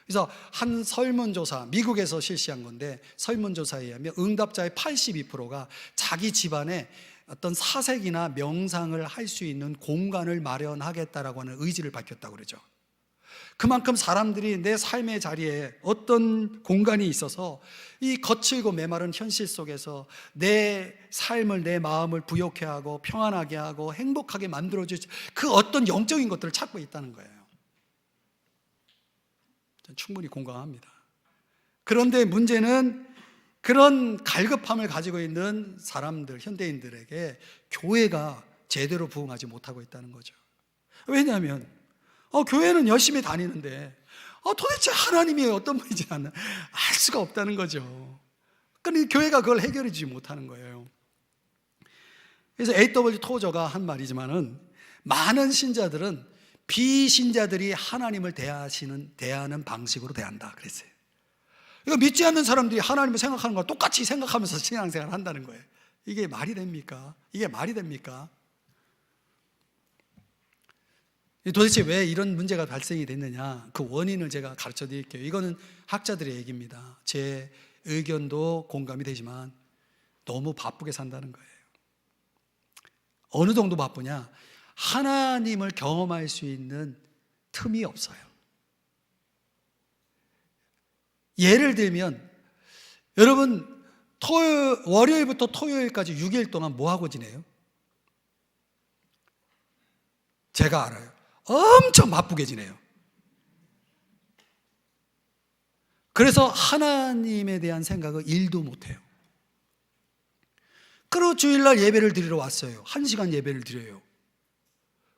그래서 한 설문조사, 미국에서 실시한 건데 설문조사에 의하면 응답자의 82%가 자기 집안에 어떤 사색이나 명상을 할 수 있는 공간을 마련하겠다라고 하는 의지를 밝혔다고 그러죠. 그만큼 사람들이 내 삶의 자리에 어떤 공간이 있어서 이 거칠고 메마른 현실 속에서 내 삶을, 내 마음을 부욕해 하고 평안하게 하고 행복하게 만들어줄 그 어떤 영적인 것들을 찾고 있다는 거예요. 저는 충분히 공감합니다. 그런데 문제는 그런 갈급함을 가지고 있는 사람들, 현대인들에게 교회가 제대로 부응하지 못하고 있다는 거죠. 왜냐하면 교회는 열심히 다니는데 도대체 하나님이 어떤 분인지 알 수가 없다는 거죠. 그러니까 교회가 그걸 해결해 주지 못하는 거예요. 그래서 A.W. 토저가 한 말이지만은 많은 신자들은 비신자들이 하나님을 대하는 방식으로 대한다 그랬어요. 그러니까 믿지 않는 사람들이 하나님을 생각하는 걸 똑같이 생각하면서 신앙생활을 한다는 거예요. 이게 말이 됩니까? 이게 말이 됩니까? 도대체 왜 이런 문제가 발생이 됐느냐, 그 원인을 제가 가르쳐 드릴게요. 이거는 학자들의 얘기입니다. 제 의견도 공감이 되지만 너무 바쁘게 산다는 거예요. 어느 정도 바쁘냐? 하나님을 경험할 수 있는 틈이 없어요. 예를 들면 여러분 월요일부터 토요일까지 6일 동안 뭐 하고 지내요? 제가 알아요. 엄청 바쁘게 지내요. 그래서 하나님에 대한 생각을 1도 못해요. 그리고 주일날 예배를 드리러 왔어요. 1시간 예배를 드려요.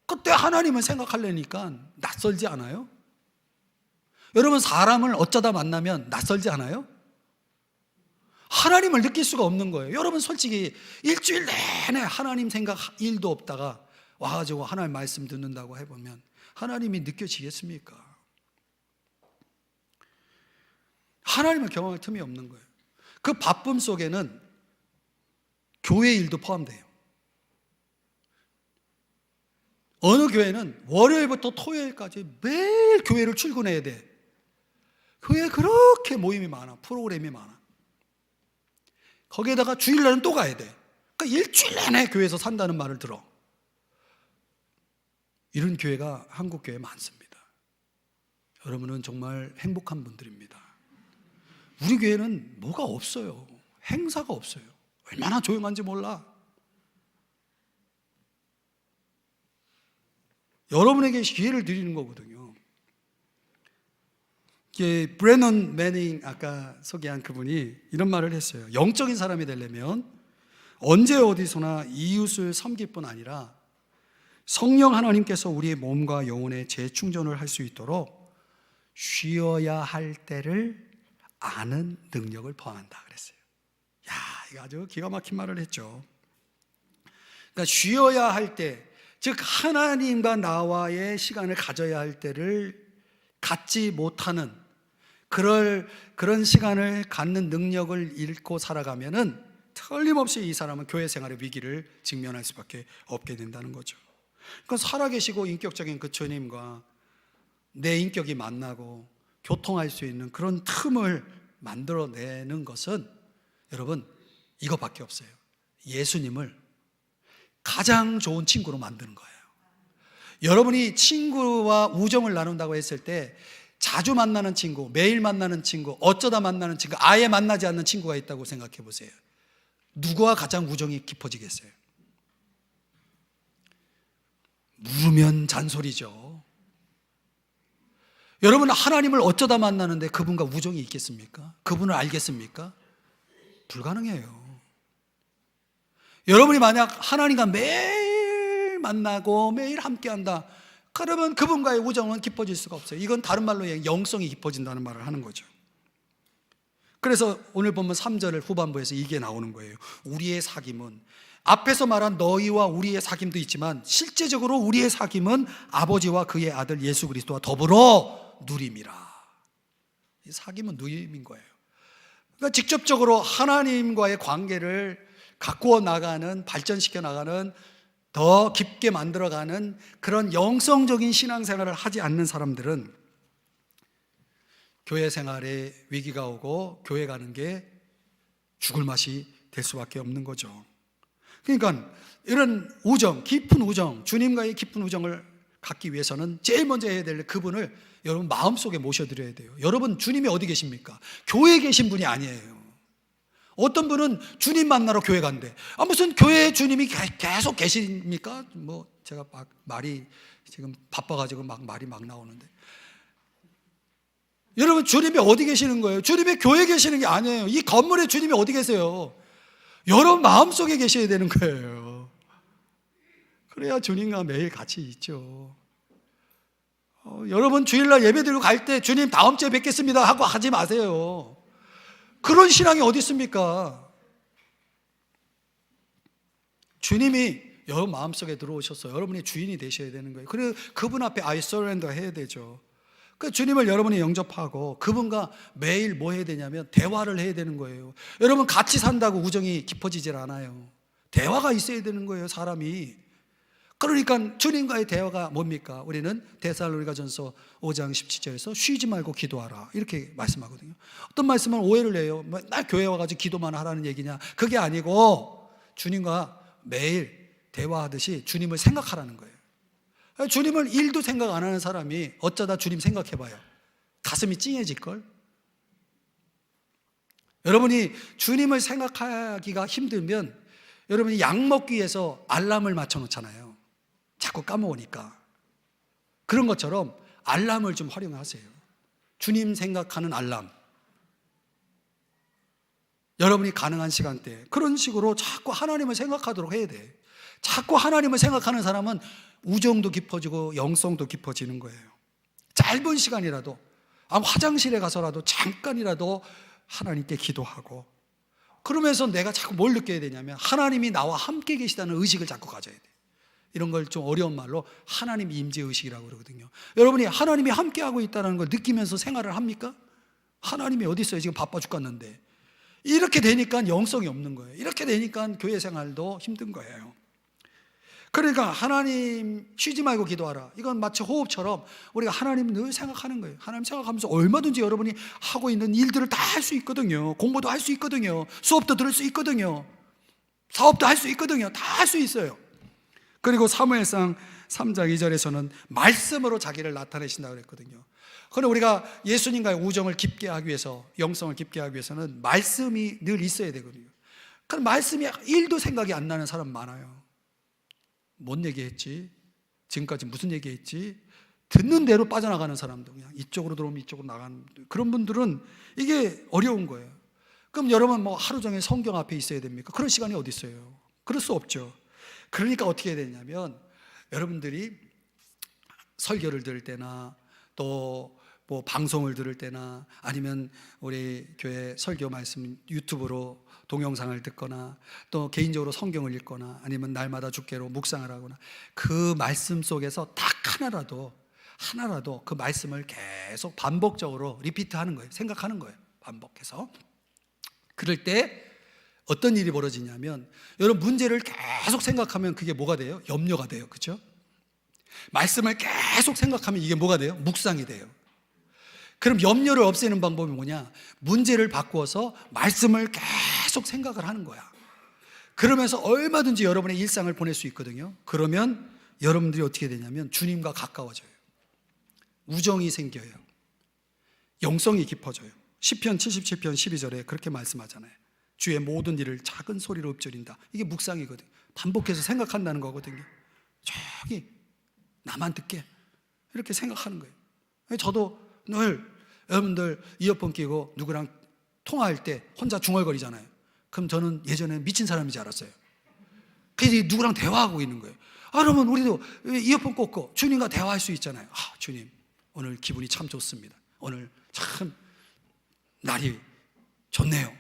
그때 하나님을 생각하려니까 낯설지 않아요? 여러분, 사람을 어쩌다 만나면 낯설지 않아요? 하나님을 느낄 수가 없는 거예요. 여러분, 솔직히 일주일 내내 하나님 생각 1도 없다가 와가지고 하나님 말씀 듣는다고 해보면 하나님이 느껴지겠습니까? 하나님을 경험할 틈이 없는 거예요. 그 바쁨 속에는 교회 일도 포함돼요. 어느 교회는 월요일부터 토요일까지 매일 교회를 출근해야 돼. 교회에 그렇게 모임이 많아, 프로그램이 많아. 거기에다가 주일날은 또 가야 돼. 그러니까 일주일 내내 교회에서 산다는 말을 들어. 이런 교회가 한국 교회에 많습니다. 여러분은 정말 행복한 분들입니다. 우리 교회는 뭐가 없어요. 행사가 없어요. 얼마나 조용한지 몰라. 여러분에게 기회를 드리는 거거든요. 브래넌 매닝, 아까 소개한 그분이 이런 말을 했어요. 영적인 사람이 되려면 언제 어디서나 이웃을 섬길 뿐 아니라 성령 하나님께서 우리의 몸과 영혼의 재충전을 할 수 있도록 쉬어야 할 때를 아는 능력을 포함한다 그랬어요. 야, 이거 아주 기가 막힌 말을 했죠. 그러니까 쉬어야 할 때, 즉 하나님과 나와의 시간을 가져야 할 때를 갖지 못하는 그런 시간을 갖는 능력을 잃고 살아가면은 틀림없이 이 사람은 교회 생활의 위기를 직면할 수밖에 없게 된다는 거죠. 그러니까 살아계시고 인격적인 그 주님과 내 인격이 만나고 교통할 수 있는 그런 틈을 만들어내는 것은 여러분 이거밖에 없어요. 예수님을 가장 좋은 친구로 만드는 거예요. 여러분이 친구와 우정을 나눈다고 했을 때 자주 만나는 친구, 매일 만나는 친구, 어쩌다 만나는 친구, 아예 만나지 않는 친구가 있다고 생각해 보세요. 누구와 가장 우정이 깊어지겠어요? 물으면 잔소리죠. 여러분, 하나님을 어쩌다 만나는데 그분과 우정이 있겠습니까? 그분을 알겠습니까? 불가능해요. 여러분이 만약 하나님과 매일 만나고 매일 함께한다, 그러면 그분과의 우정은 깊어질 수가 없어요. 이건 다른 말로 영성이 깊어진다는 말을 하는 거죠. 그래서 오늘 보면 3절 후반부에서 이게 나오는 거예요. 우리의 사귐은, 앞에서 말한 너희와 우리의 사귐도 있지만 실제적으로 우리의 사귐은 아버지와 그의 아들 예수 그리스도와 더불어 누림이라. 이 사귐은 누림인 거예요. 그러니까 직접적으로 하나님과의 관계를 가꾸어 나가는, 발전시켜 나가는, 더 깊게 만들어가는 그런 영성적인 신앙생활을 하지 않는 사람들은 교회 생활에 위기가 오고 교회 가는 게 죽을 맛이 될 수밖에 없는 거죠. 그러니까 이런 우정, 깊은 우정, 주님과의 깊은 우정을 갖기 위해서는 제일 먼저 해야 될 그분을 여러분 마음속에 모셔드려야 돼요. 여러분, 주님이 어디 계십니까? 교회에 계신 분이 아니에요. 어떤 분은 주님 만나러 교회 간대. 무슨 교회에 주님이 계속 계십니까? 제가 말이 지금 바빠가지고 말이 막 나오는데, 여러분, 주님이 어디 계시는 거예요? 주님이 교회에 계시는 게 아니에요. 이 건물에 주님이 어디 계세요? 여러분 마음속에 계셔야 되는 거예요. 그래야 주님과 매일 같이 있죠. 여러분 주일날 예배드리고 갈 때 주님 다음 주에 뵙겠습니다 하고 하지 마세요. 그런 신앙이 어디 있습니까? 주님이 여러분 마음속에 들어오셔서 여러분이 주인이 되셔야 되는 거예요. 그리고 그분 앞에 I surrender 해야 되죠. 그 주님을 여러분이 영접하고 그분과 매일 뭐 해야 되냐면 대화를 해야 되는 거예요. 여러분, 같이 산다고 우정이 깊어지질 않아요. 대화가 있어야 되는 거예요, 사람이. 그러니까 주님과의 대화가 뭡니까? 우리는 데살로니가전서 5장 17절에서 쉬지 말고 기도하라 이렇게 말씀하거든요. 어떤 말씀은 오해를 해요. 날 교회 와가지고 기도만 하라는 얘기냐? 그게 아니고 주님과 매일 대화하듯이 주님을 생각하라는 거예요. 주님을 1도 생각 안 하는 사람이 어쩌다 주님 생각해봐요. 가슴이 찡해질걸? 여러분이 주님을 생각하기가 힘들면 여러분이 약 먹기 위해서 알람을 맞춰놓잖아요. 자꾸 까먹으니까. 그런 것처럼 알람을 좀 활용하세요. 주님 생각하는 알람. 여러분이 가능한 시간대에 그런 식으로 자꾸 하나님을 생각하도록 해야 돼. 자꾸 하나님을 생각하는 사람은 우정도 깊어지고 영성도 깊어지는 거예요. 짧은 시간이라도 화장실에 가서라도 잠깐이라도 하나님께 기도하고, 그러면서 내가 자꾸 뭘 느껴야 되냐면 하나님이 나와 함께 계시다는 의식을 자꾸 가져야 돼. 이런 걸 좀 어려운 말로 하나님 임재의식이라고 그러거든요. 여러분이 하나님이 함께하고 있다는 걸 느끼면서 생활을 합니까? 하나님이 어디 있어요? 지금 바빠 죽겠는데. 이렇게 되니까 영성이 없는 거예요. 이렇게 되니까 교회 생활도 힘든 거예요. 그러니까 하나님 쉬지 말고 기도하라. 이건 마치 호흡처럼 우리가 하나님 늘 생각하는 거예요. 하나님 생각하면서 얼마든지 여러분이 하고 있는 일들을 다 할 수 있거든요. 공부도 할 수 있거든요. 수업도 들을 수 있거든요. 사업도 할 수 있거든요. 다 할 수 있어요. 그리고 사무엘상 3장 2절에서는 말씀으로 자기를 나타내신다고 그랬거든요. 그런데 우리가 예수님과의 우정을 깊게 하기 위해서, 영성을 깊게 하기 위해서는 말씀이 늘 있어야 되거든요. 그럼 말씀이 1도 생각이 안 나는 사람 많아요. 뭔 얘기했지? 지금까지 무슨 얘기했지? 듣는 대로 빠져나가는 사람도, 그냥 이쪽으로 들어오면 이쪽으로 나가는, 그런 분들은 이게 어려운 거예요. 그럼 여러분 뭐 하루 종일 성경 앞에 있어야 됩니까? 그런 시간이 어디 있어요? 그럴 수 없죠. 그러니까 어떻게 해야 되냐면, 여러분들이 설교를 들을 때나 또 뭐 방송을 들을 때나 아니면 우리 교회 설교 말씀 유튜브로 동영상을 듣거나 또 개인적으로 성경을 읽거나 아니면 날마다 주께로 묵상을 하거나, 그 말씀 속에서 딱 하나라도 그 말씀을 계속 반복적으로 리피트하는 거예요. 생각하는 거예요. 반복해서. 그럴 때 어떤 일이 벌어지냐면, 여러분 문제를 계속 생각하면 그게 뭐가 돼요? 염려가 돼요. 그렇죠? 말씀을 계속 생각하면 이게 뭐가 돼요? 묵상이 돼요. 그럼 염려를 없애는 방법이 뭐냐? 문제를 바꾸어서 말씀을 계속 생각을 하는 거야. 그러면서 얼마든지 여러분의 일상을 보낼 수 있거든요. 그러면 여러분들이 어떻게 되냐면 주님과 가까워져요. 우정이 생겨요. 영성이 깊어져요. 시편 77편 12절에 그렇게 말씀하잖아요. 주의 모든 일을 작은 소리로 읊조린다. 이게 묵상이거든요. 반복해서 생각한다는 거거든요. 저기 나만 듣게 이렇게 생각하는 거예요. 저도 늘 여러분들 이어폰 끼고 누구랑 통화할 때 혼자 중얼거리잖아요. 그럼 저는 예전에 미친 사람인 줄 알았어요. 그래서 누구랑 대화하고 있는 거예요. 그러면 우리도 이어폰 꽂고 주님과 대화할 수 있잖아요. 주님, 오늘 기분이 참 좋습니다. 오늘 참 날이 좋네요.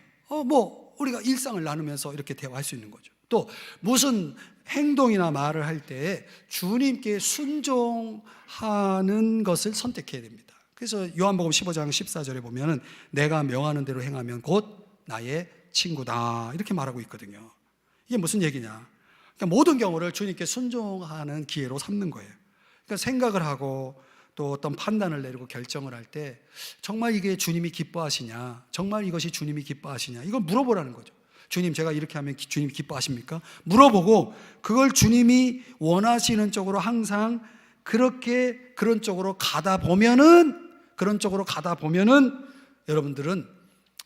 우리가 일상을 나누면서 이렇게 대화할 수 있는 거죠. 또 무슨 행동이나 말을 할 때 주님께 순종하는 것을 선택해야 됩니다. 그래서 요한복음 15장 14절에 보면은 내가 명하는 대로 행하면 곧 나의 친구다 이렇게 말하고 있거든요. 이게 무슨 얘기냐? 그러니까 모든 경우를 주님께 순종하는 기회로 삼는 거예요. 그러니까 생각을 하고 또 어떤 판단을 내리고 결정을 할 때 정말 이게 주님이 기뻐하시냐, 정말 이것이 주님이 기뻐하시냐, 이걸 물어보라는 거죠. 주님, 제가 이렇게 하면 주님 기뻐하십니까? 물어보고 그걸 주님이 원하시는 쪽으로 항상 그런 쪽으로 가다 보면은 여러분들은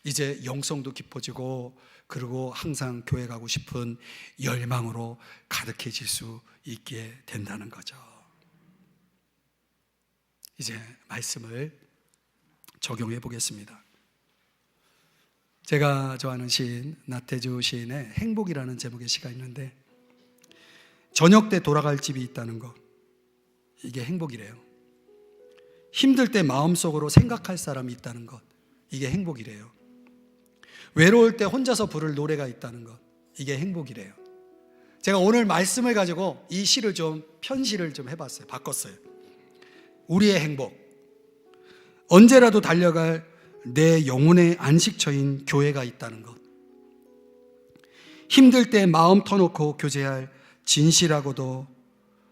이제 영성도 깊어지고 그리고 항상 교회 가고 싶은 열망으로 가득해질 수 있게 된다는 거죠. 이제 말씀을 적용해 보겠습니다. 제가 좋아하는 시인 나태주 시인의 행복이라는 제목의 시가 있는데, 저녁 때 돌아갈 집이 있다는 것, 이게 행복이래요. 힘들 때 마음속으로 생각할 사람이 있다는 것, 이게 행복이래요. 외로울 때 혼자서 부를 노래가 있다는 것, 이게 행복이래요. 제가 오늘 말씀을 가지고 이 시를 좀 편시를 좀 해봤어요. 바꿨어요. 우리의 행복, 언제라도 달려갈 내 영혼의 안식처인 교회가 있다는 것, 힘들 때 마음 터놓고 교제할 진실하고도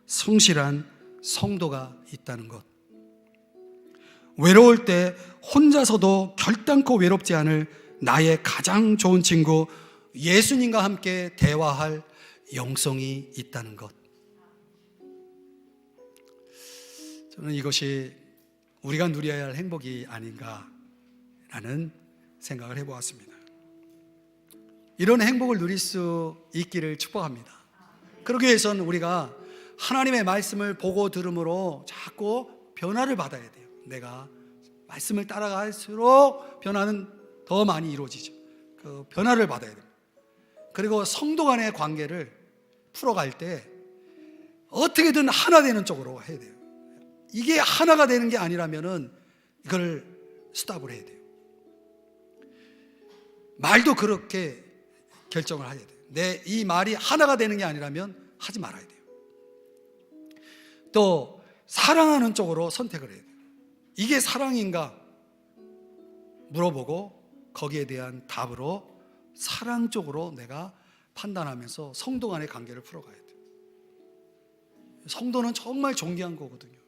성실한 성도가 있다는 것. 외로울 때 혼자서도 결단코 외롭지 않을 나의 가장 좋은 친구 예수님과 함께 대화할 영성이 있다는 것. 저는 이것이 우리가 누려야 할 행복이 아닌가라는 생각을 해보았습니다. 이런 행복을 누릴 수 있기를 축복합니다. 그러기 위해서는 우리가 하나님의 말씀을 보고 들음으로 자꾸 변화를 받아야 돼요. 내가 말씀을 따라갈수록 변화는 더 많이 이루어지죠. 그 변화를 받아야 됩니다. 그리고 성도 간의 관계를 풀어갈 때 어떻게든 하나 되는 쪽으로 해야 돼요. 이게 하나가 되는 게 아니라면은 이걸 스탑을 해야 돼요. 말도 그렇게 결정을 해야 돼요. 내 이 말이 하나가 되는 게 아니라면 하지 말아야 돼요. 또 사랑하는 쪽으로 선택을 해야 돼요. 이게 사랑인가 물어보고 거기에 대한 답으로 사랑 쪽으로 내가 판단하면서 성도 간의 관계를 풀어가야 돼요. 성도는 정말 존귀한 거거든요.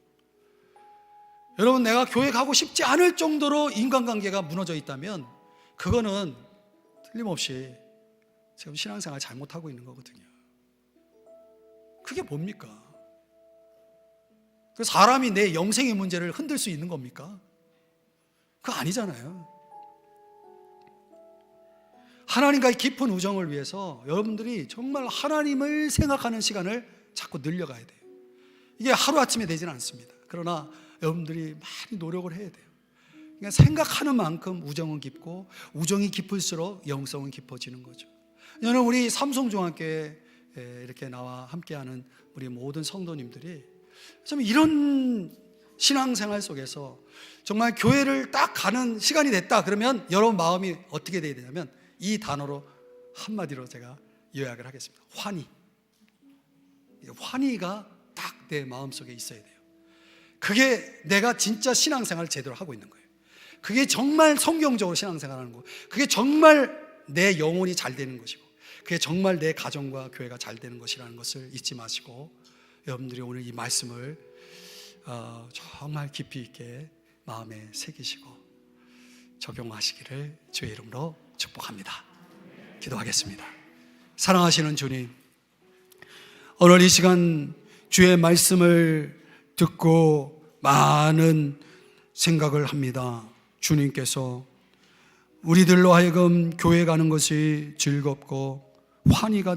여러분, 내가 교회 가고 싶지 않을 정도로 인간관계가 무너져 있다면 그거는 틀림없이 지금 신앙생활 잘못하고 있는 거거든요. 그게 뭡니까? 그 사람이 내 영생의 문제를 흔들 수 있는 겁니까? 그거 아니잖아요. 하나님과의 깊은 우정을 위해서 여러분들이 정말 하나님을 생각하는 시간을 자꾸 늘려가야 돼요. 이게 하루아침에 되지는 않습니다. 그러나 여러분들이 많이 노력을 해야 돼요. 그러니까 생각하는 만큼 우정은 깊고 우정이 깊을수록 영성은 깊어지는 거죠. 저는 우리 삼성중학교에 이렇게 나와 함께하는 우리 모든 성도님들이 좀 이런 신앙생활 속에서 정말 교회를 딱 가는 시간이 됐다 그러면 여러분 마음이 어떻게 돼야 되냐면 이 단어로 한마디로 제가 요약을 하겠습니다. 환희. 환희가 딱 내 마음속에 있어야 돼요. 그게 내가 진짜 신앙생활을 제대로 하고 있는 거예요. 그게 정말 성경적으로 신앙생활하는 거. 그게 정말 내 영혼이 잘 되는 것이고 그게 정말 내 가정과 교회가 잘 되는 것이라는 것을 잊지 마시고 여러분들이 오늘 이 말씀을 정말 깊이 있게 마음에 새기시고 적용하시기를 주의 이름으로 축복합니다. 기도하겠습니다. 사랑하시는 주님, 오늘 이 시간 주의 말씀을 듣고 많은 생각을 합니다. 주님께서 우리들로 하여금 교회 가는 것이 즐겁고 환희가